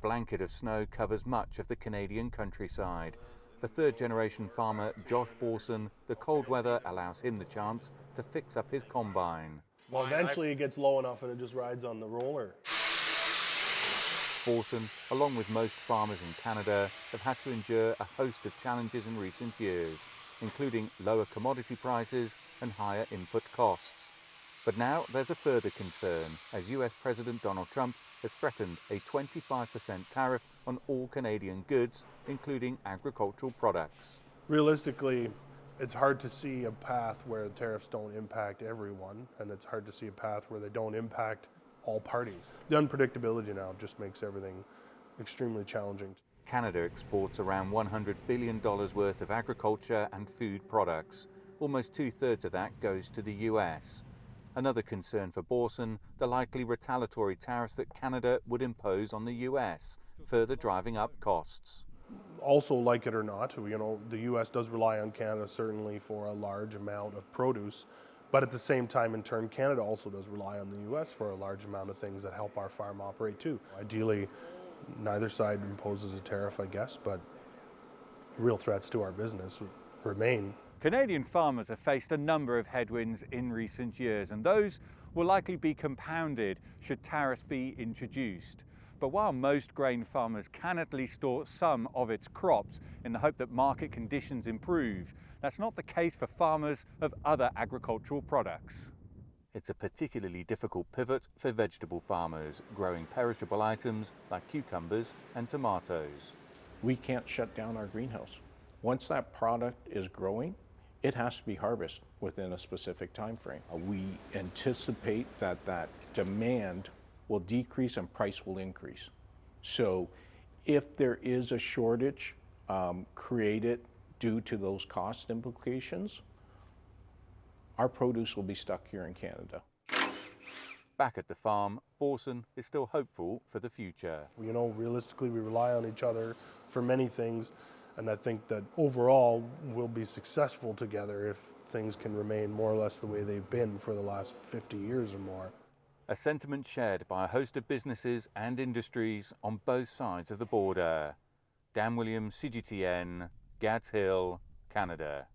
blanket of snow covers much of the Canadian countryside. For third-generation farmer Josh Borson, the cold weather allows him the chance to fix up his combine. Well, eventually it gets low enough and it just rides on the roller. Borson, along with most farmers in Canada, have had to endure a host of challenges in recent years, including lower commodity prices and higher input costs. But now there's a further concern, as US President Donald Trump has threatened a 25% tariff on all Canadian goods, including agricultural products. Realistically, it's hard to see a path where tariffs don't impact everyone, and it's hard to see a path where they don't impact all parties. The unpredictability now just makes everything extremely challenging. Canada exports around $100 billion worth of agriculture and food products. Almost two-thirds of that goes to the US. Another concern for Borson, the likely retaliatory tariffs that Canada would impose on the US, further driving up costs. Also, like it or not, the US does rely on Canada certainly for a large amount of produce, but at the same time, in turn, Canada also does rely on the US for a large amount of things that help our farm operate too. Ideally, neither side imposes a tariff, I guess, but real threats to our business remain. Canadian farmers have faced a number of headwinds in recent years, and those will likely be compounded should tariffs be introduced. But while most grain farmers can at least store some of its crops in the hope that market conditions improve, that's not the case for farmers of other agricultural products. It's a particularly difficult pivot for vegetable farmers, growing perishable items like cucumbers and tomatoes. We can't shut down our greenhouse. Once that product is growing, it has to be harvested within a specific time frame. We anticipate that demand will decrease and price will increase. So if there is a shortage created due to those cost implications, our produce will be stuck here in Canada. Back at the farm, Borson is still hopeful for the future. Realistically, we rely on each other for many things, and I think that overall we'll be successful together if things can remain more or less the way they've been for the last 50 years or more. A sentiment shared by a host of businesses and industries on both sides of the border. Dan Williams, CGTN, Gads Hill, Canada.